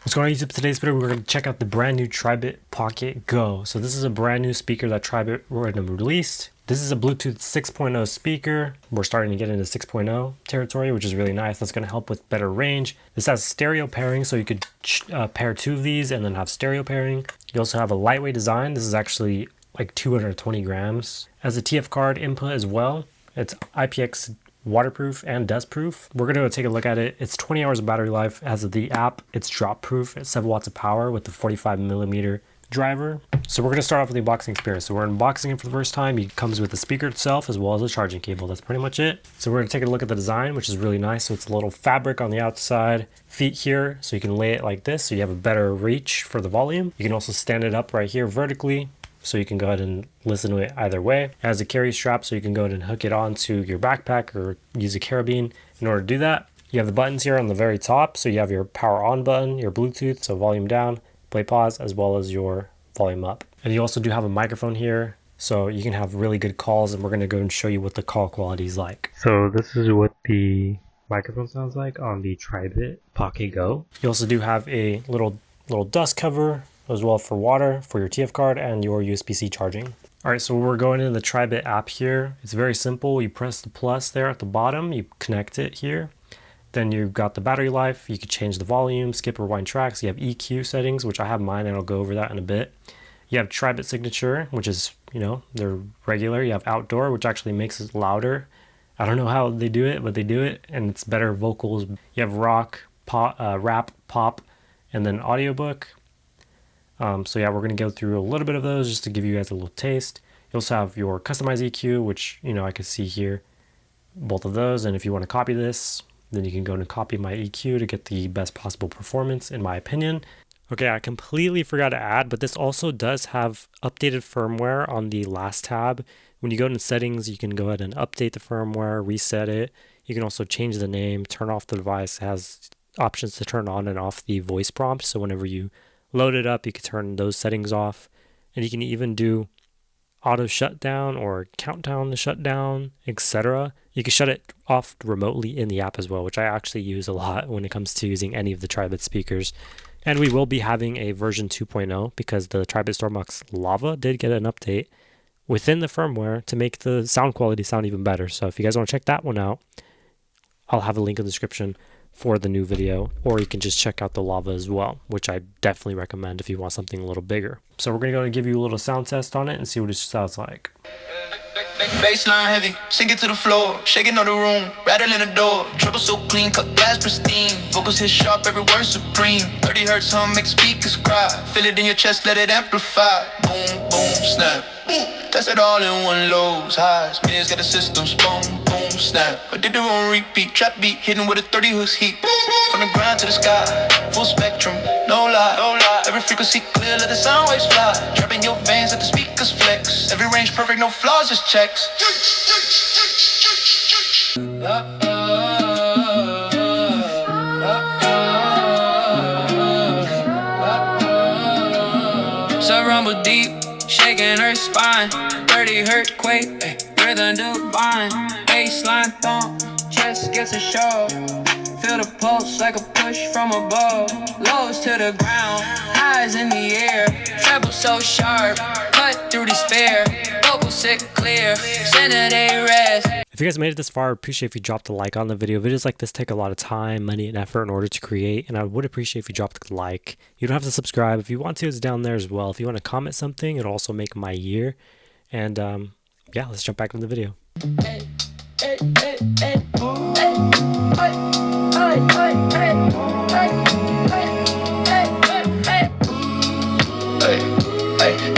What's going on YouTube? Today's video, we're going to check out the brand new Tribit PocketGO. So this is a brand new speaker that Tribit released. This is a Bluetooth 6.0 speaker. We're starting to get into 6.0 territory, which is really nice. That's going to help with better range. This has stereo pairing, so you could pair two of these and then have stereo pairing. You also have a lightweight design. This is actually like 220 grams. As a TF card input as well. It's IPX waterproof and dust proof. We're going to go take a look at it. It's 20 hours of battery life. As of the app, it's drop proof at 7 watts of power with the 45mm driver. So we're going to start off with the unboxing experience. So we're unboxing it for the first time. It comes with the speaker itself as well as a charging cable. That's pretty much it. So we're going to take a look at the design, which is really nice. So it's a little fabric on the outside, feet here, so you can lay it like this so you have a better reach for the volume. You can also stand it up right here vertically, so you can go ahead and listen to it either way. It has a carry strap, so you can go ahead and hook it onto your backpack or use a carabine in order to do that. You have the buttons here on the very top, so you have your power on button, your Bluetooth, so volume down, play pause, as well as your volume up. And you also do have a microphone here, so you can have really good calls, and we're going to go and show you what the call quality is like. So this is what the microphone sounds like on the Tribit PocketGO. You also do have a little dust cover as well for water, for your TF card, and your USB-C charging. All right, so we're going into the Tribit app here. It's very simple. You press the plus there at the bottom, you connect it here. Then you've got the battery life. You can change the volume, skip or rewind tracks. You have EQ settings, which I have mine, and I'll go over that in a bit. You have Tribit signature, which is, they're regular. You have outdoor, which actually makes it louder. I don't know how they do it, but they do it, and it's better vocals. You have rock, pop, rap, pop, and then audiobook. So yeah, we're going to go through a little bit of those just to give you guys a little taste. You also have your customized EQ, which, I can see here, both of those. And if you want to copy this, then you can go and copy my EQ to get the best possible performance, in my opinion. Okay, I completely forgot to add, but this also does have updated firmware on the last tab. When you go into settings, you can go ahead and update the firmware, reset it. You can also change the name, turn off the device. It has options to turn on and off the voice prompt. So whenever you load it up, you can turn those settings off, and you can even do auto shutdown or countdown to shutdown, etc. You can shut it off remotely in the app as well, which I actually use a lot when it comes to using any of the Tribit speakers. And we will be having a version 2.0 because the Tribit Stormbox Lava did get an update within the firmware to make the sound quality sound even better. So if you guys want to check that one out, I'll have a link in the description for the new video, or you can just check out the Lava as well, which I definitely recommend if you want something a little bigger. So we're going to go and give you a little sound test on it and see what it sounds like. Baseline heavy, sink it to the floor, shaking on the room, rattling the door. Trouble so clean, cut glass pristine. Vocals hit sharp, every word supreme. 30 hertz hum, make speakers cry. Feel it in your chest, let it amplify. Boom, boom, snap. That's it all in one lows, highs. Millions got the system spun, boom, snap. But did it on repeat, trap beat, hitting with a 30 hooks heat. From the ground to the sky, full spectrum, no lie, no lie. Every frequency clear, let the sound waves fly. Trapping your veins, let the speakers flex. Every range perfect, no flaws, just checks. So rumble deep, shaking her spine. 30 hertz quake, rhythm divine. Baseline thump, chest gets a shove. Feel the pulse like a push from above. Lows to the ground, highs in the air. Treble so sharp, cut through despair. Vocals sit clear, center they rest. If you guys made it this far, I appreciate if you dropped a like on the video. Videos like this take a lot of time, money, and effort in order to create, and I would appreciate if you dropped a like. You don't have to subscribe. If you want to, it's down there as well. If you want to comment something, it'll also make my year. And yeah, let's jump back into the video.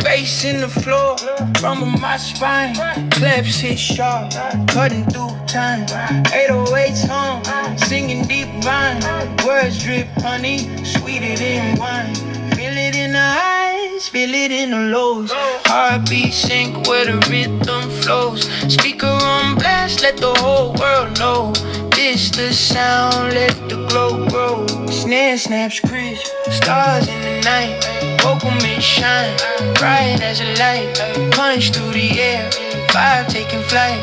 Bass in the floor, rumble my spine. Claps hit sharp, cutting through time. 808s hum, singing deep vine. Words drip honey, sweeter than wine. Feel it in the highs, feel it in the lows. Heartbeat sync where the rhythm flows. Speaker on blast, let the whole world know. This the sound, let the glow grow. Snare snaps crisp, stars in the night. Vocal mix shine, bright as a light. Punch through the air, vibe taking flight.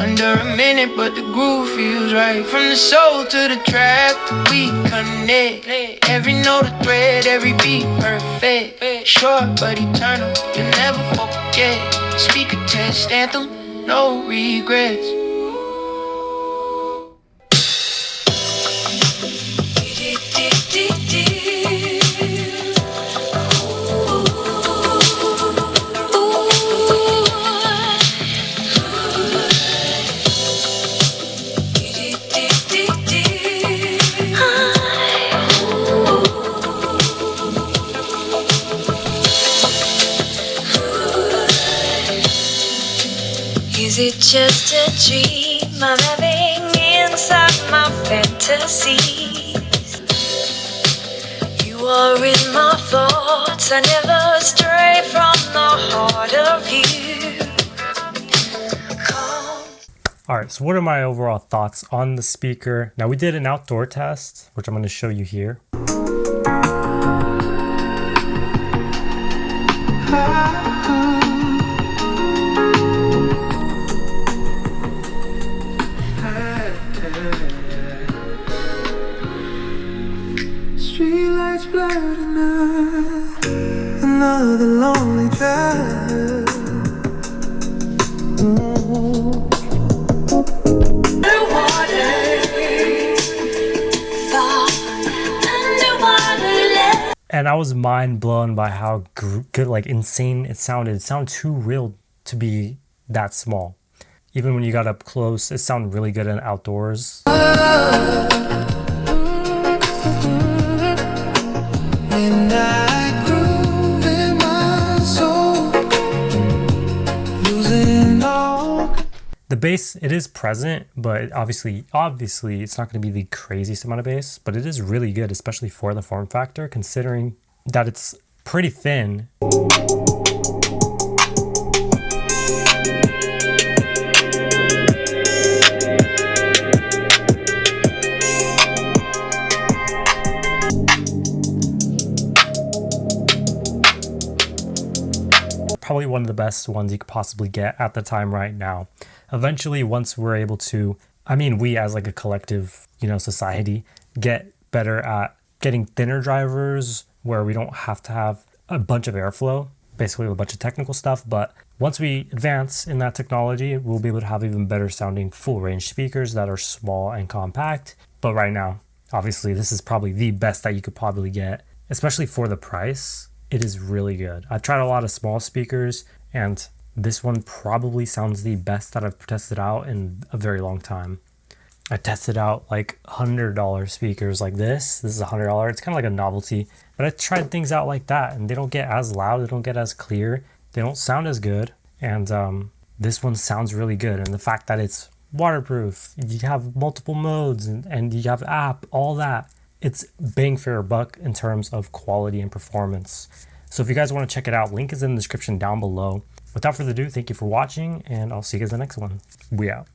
Under a minute, but the groove feels right. From the soul to the track, we connect. Every note a thread, every beat perfect. Short but eternal, you'll never forget. Speaker test anthem, no regrets. Is it just a dream I'm having inside my fantasies? You are in my thoughts, I never stray from the heart of you. Alright, so what are my overall thoughts on the speaker? Now we did an outdoor test, which I'm going to show you here. Streetlights blur tonight, another lonely drive. And I was mind blown by how good, like insane it sounded. It sounded too real to be that small. Even when you got up close, it sounded really good in outdoors. The bass, it is present, but obviously it's not going to be the craziest amount of bass, but it is really good, especially for the form factor, considering that it's pretty thin. Probably one of the best ones you could possibly get at the time right now. Eventually, once we're able to, I mean, we as like a collective, society, get better at getting thinner drivers where we don't have to have a bunch of airflow, basically a bunch of technical stuff. But once we advance in that technology, we'll be able to have even better sounding full range speakers that are small and compact. But right now, obviously, this is probably the best that you could probably get, especially for the price. It is really good. I've tried a lot of small speakers, and this one probably sounds the best that I've tested out in a very long time. I tested out like $100 speakers like this. This is $100. It's kind of like a novelty, but I tried things out like that, and they don't get as loud. They don't get as clear. They don't sound as good. And this one sounds really good. And the fact that it's waterproof, you have multiple modes, and you have app, all that. It's bang for your buck in terms of quality and performance. So if you guys want to check it out, link is in the description down below. Without further ado, thank you for watching, and I'll see you guys in the next one. We out.